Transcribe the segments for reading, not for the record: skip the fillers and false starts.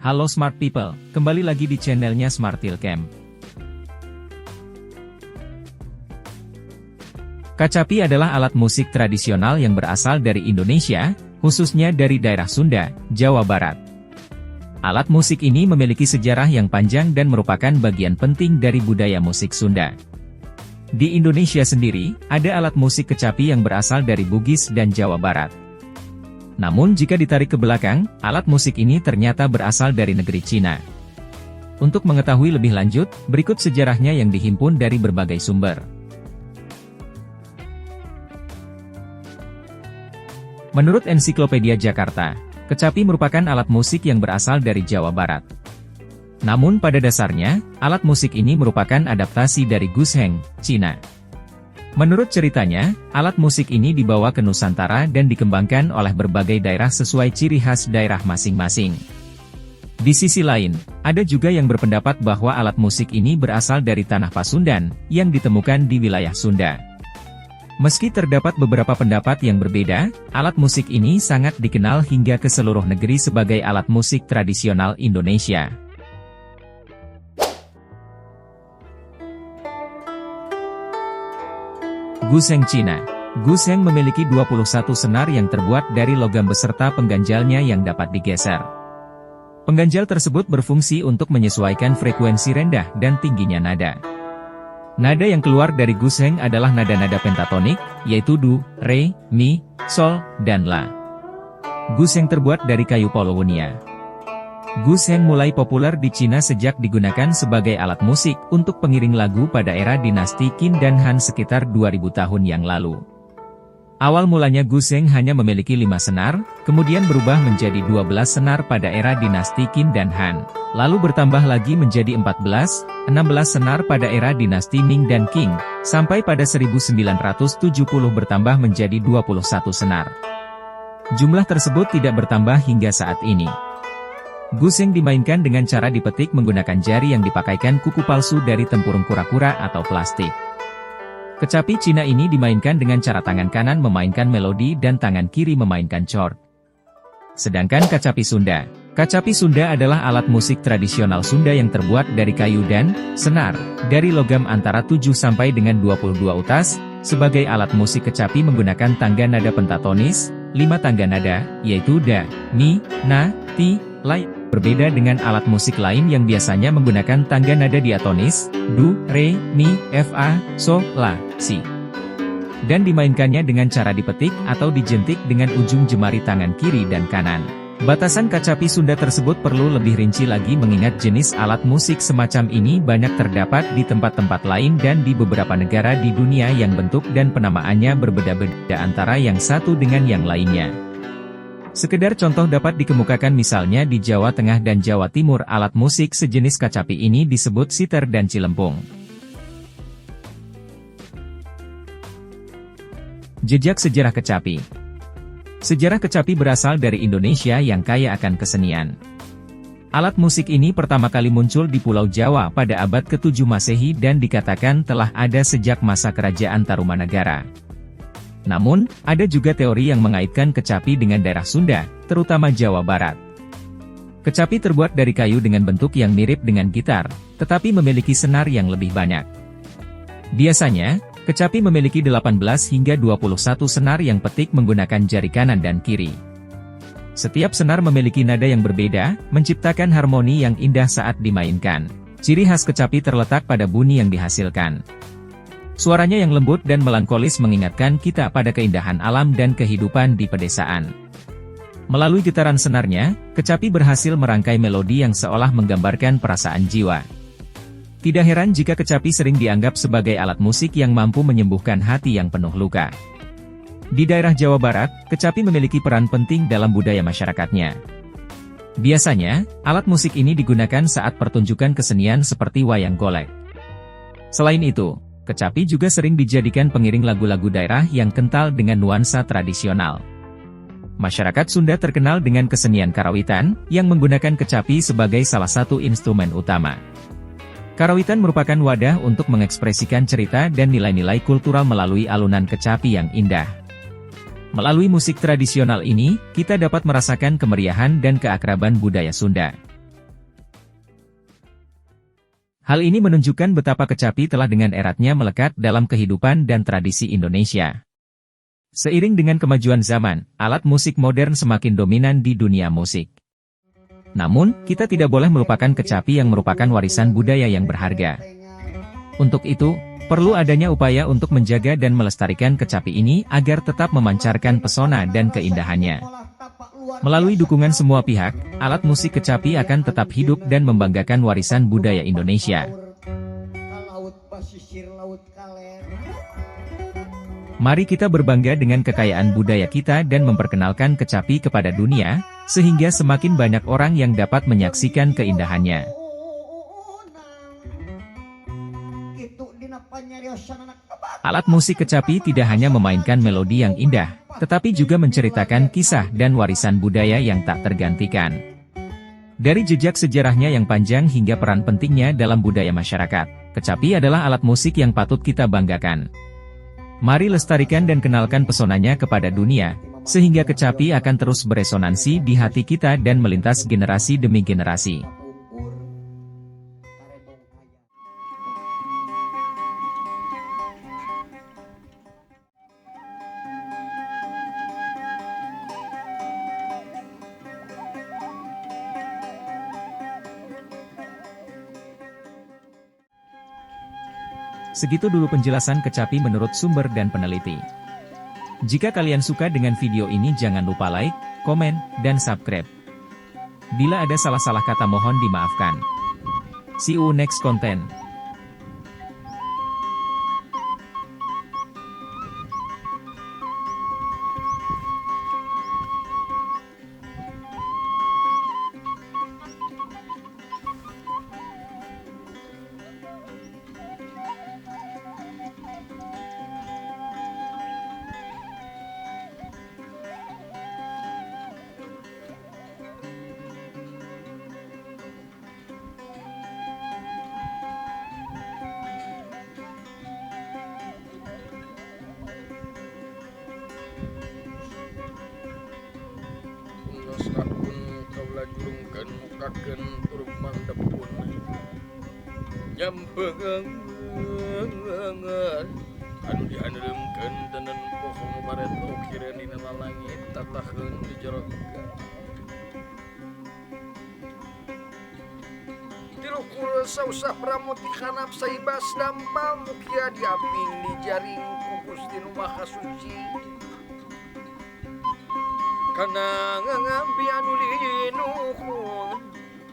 Halo Smart People, kembali lagi di channelnya Smartilcam. Kecapi adalah alat musik tradisional yang berasal dari Indonesia, khususnya dari daerah Sunda, Jawa Barat. Alat musik ini memiliki sejarah yang panjang dan merupakan bagian penting dari budaya musik Sunda. Di Indonesia sendiri, ada alat musik kecapi yang berasal dari Bugis dan Jawa Barat. Namun jika ditarik ke belakang, alat musik ini ternyata berasal dari negeri Cina. Untuk mengetahui lebih lanjut, berikut sejarahnya yang dihimpun dari berbagai sumber. Menurut Ensiklopedia Jakarta, kecapi merupakan alat musik yang berasal dari Jawa Barat. Namun pada dasarnya, alat musik ini merupakan adaptasi dari gusheng, Cina. Menurut ceritanya, alat musik ini dibawa ke Nusantara dan dikembangkan oleh berbagai daerah sesuai ciri khas daerah masing-masing. Di sisi lain, ada juga yang berpendapat bahwa alat musik ini berasal dari tanah Pasundan, yang ditemukan di wilayah Sunda. Meski terdapat beberapa pendapat yang berbeda, alat musik ini sangat dikenal hingga ke seluruh negeri sebagai alat musik tradisional Indonesia. Gusheng Cina. Gusheng memiliki 21 senar yang terbuat dari logam beserta pengganjalnya yang dapat digeser. Pengganjal tersebut berfungsi untuk menyesuaikan frekuensi rendah dan tingginya nada. Nada yang keluar dari gusheng adalah nada-nada pentatonik, yaitu do, re, mi, sol, dan la. Gusheng terbuat dari kayu polowonia. Gusheng mulai populer di Cina sejak digunakan sebagai alat musik untuk pengiring lagu pada era dinasti Qin dan Han sekitar 2000 tahun yang lalu. Awal mulanya gusheng hanya memiliki 5 senar, kemudian berubah menjadi 12 senar pada era dinasti Qin dan Han, lalu bertambah lagi menjadi 14, 16 senar pada era dinasti Ming dan Qing, sampai pada 1970 bertambah menjadi 21 senar. Jumlah tersebut tidak bertambah hingga saat ini. Gusheng dimainkan dengan cara dipetik menggunakan jari yang dipakaikan kuku palsu dari tempurung kura-kura atau plastik. Kecapi Cina ini dimainkan dengan cara tangan kanan memainkan melodi dan tangan kiri memainkan chord. Sedangkan kecapi Sunda. Kecapi Sunda adalah alat musik tradisional Sunda yang terbuat dari kayu dan senar, dari logam antara 7 sampai dengan 22 utas. Sebagai alat musik kecapi menggunakan tangga nada pentatonis, 5 tangga nada, yaitu da, mi, na, ti, la. Berbeda dengan alat musik lain yang biasanya menggunakan tangga nada diatonis, do, re, mi, fa, so, la, si. Dan dimainkannya dengan cara dipetik atau dijentik dengan ujung jemari tangan kiri dan kanan. Batasan kecapi Sunda tersebut perlu lebih rinci lagi mengingat jenis alat musik semacam ini banyak terdapat di tempat-tempat lain dan di beberapa negara di dunia yang bentuk dan penamaannya berbeda-beda antara yang satu dengan yang lainnya. Sekedar contoh dapat dikemukakan misalnya di Jawa Tengah dan Jawa Timur alat musik sejenis kecapi ini disebut siter dan cilempung. Jejak sejarah kecapi. Sejarah kecapi berasal dari Indonesia yang kaya akan kesenian. Alat musik ini pertama kali muncul di Pulau Jawa pada abad ke-7 Masehi dan dikatakan telah ada sejak masa kerajaan Tarumanagara. Namun, ada juga teori yang mengaitkan kecapi dengan daerah Sunda, terutama Jawa Barat. Kecapi terbuat dari kayu dengan bentuk yang mirip dengan gitar, tetapi memiliki senar yang lebih banyak. Biasanya, kecapi memiliki 18 hingga 21 senar yang petik menggunakan jari kanan dan kiri. Setiap senar memiliki nada yang berbeda, menciptakan harmoni yang indah saat dimainkan. Ciri khas kecapi terletak pada bunyi yang dihasilkan. Suaranya yang lembut dan melankolis mengingatkan kita pada keindahan alam dan kehidupan di pedesaan. Melalui getaran senarnya, kecapi berhasil merangkai melodi yang seolah menggambarkan perasaan jiwa. Tidak heran jika kecapi sering dianggap sebagai alat musik yang mampu menyembuhkan hati yang penuh luka. Di daerah Jawa Barat, kecapi memiliki peran penting dalam budaya masyarakatnya. Biasanya, alat musik ini digunakan saat pertunjukan kesenian seperti wayang golek. Selain itu, kecapi juga sering dijadikan pengiring lagu-lagu daerah yang kental dengan nuansa tradisional. Masyarakat Sunda terkenal dengan kesenian karawitan, yang menggunakan kecapi sebagai salah satu instrumen utama. Karawitan merupakan wadah untuk mengekspresikan cerita dan nilai-nilai kultural melalui alunan kecapi yang indah. Melalui musik tradisional ini, kita dapat merasakan kemeriahan dan keakraban budaya Sunda. Hal ini menunjukkan betapa kecapi telah dengan eratnya melekat dalam kehidupan dan tradisi Indonesia. Seiring dengan kemajuan zaman, alat musik modern semakin dominan di dunia musik. Namun, kita tidak boleh melupakan kecapi yang merupakan warisan budaya yang berharga. Untuk itu, perlu adanya upaya untuk menjaga dan melestarikan kecapi ini agar tetap memancarkan pesona dan keindahannya. Melalui dukungan semua pihak, alat musik kecapi akan tetap hidup dan membanggakan warisan budaya Indonesia. Mari kita berbangga dengan kekayaan budaya kita dan memperkenalkan kecapi kepada dunia, sehingga semakin banyak orang yang dapat menyaksikan keindahannya. Alat musik kecapi tidak hanya memainkan melodi yang indah, tetapi juga menceritakan kisah dan warisan budaya yang tak tergantikan. Dari jejak sejarahnya yang panjang hingga peran pentingnya dalam budaya masyarakat, kecapi adalah alat musik yang patut kita banggakan. Mari lestarikan dan kenalkan pesonanya kepada dunia, sehingga kecapi akan terus beresonansi di hati kita dan melintas generasi demi generasi. Segitu dulu penjelasan kecapi menurut sumber dan peneliti. Jika kalian suka dengan video ini jangan lupa like, komen, dan subscribe. Bila ada salah-salah kata mohon dimaafkan. See you next content. Sakun kaulah jurungkan mukakan turuk mandepun nyampengan anu dihandelkeun tenen pohon baret ukiran dina langit tataheun di jero ikan tilukur sausah pramuti hanap saibas dampal mukia diaping di jaring kukus di rumah suci kana ngambi anu linuhun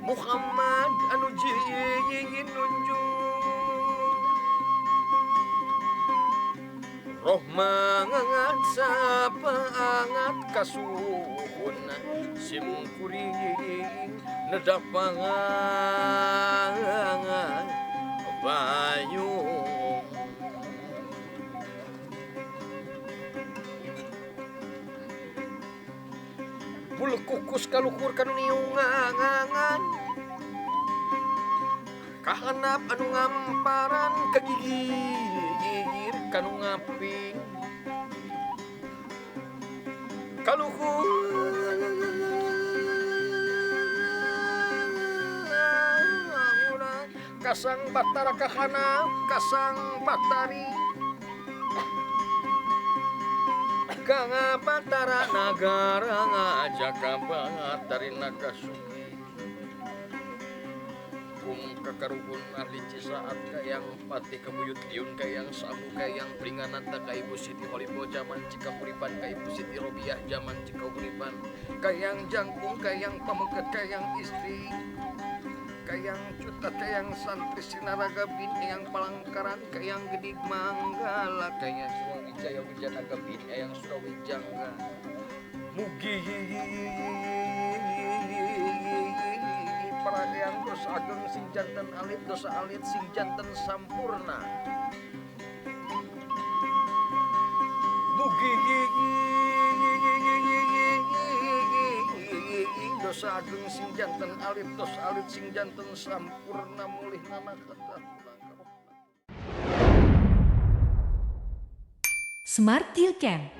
Muhammad anu jigin nunjung rohmangat sapangat kasuhun sim kuring nedapangan bayung bulu kukus kaluhur kanu niungangan kahanap anu ngamparan kagigir kanu ngaping kaluhur kasang batara kahanap kasang batari Kanga Batara Nagara ngajak batari Nagasumi kakarubun ahli Cisaat kayang pati kebuyut liun kayang samu kayang peringanan tak ka Ibu Siti Holipo zaman cika kuripan ka Ibu Siti Robiah zaman cika kuripan kayang jangkung kayang pamengket kayang istri kayang cutat kayang santri sinaraga bin kayang palangkaran kayang gedik manggala kayang suang wijaya wijanaga bin kayang surawijangga mugi parayang dosa ageng sing janten alit dosa alit sing janten sampurna mugi dosa ageng sing janten alit dosa alit sing janten sampurna mulih nana kata Smart Deal Camp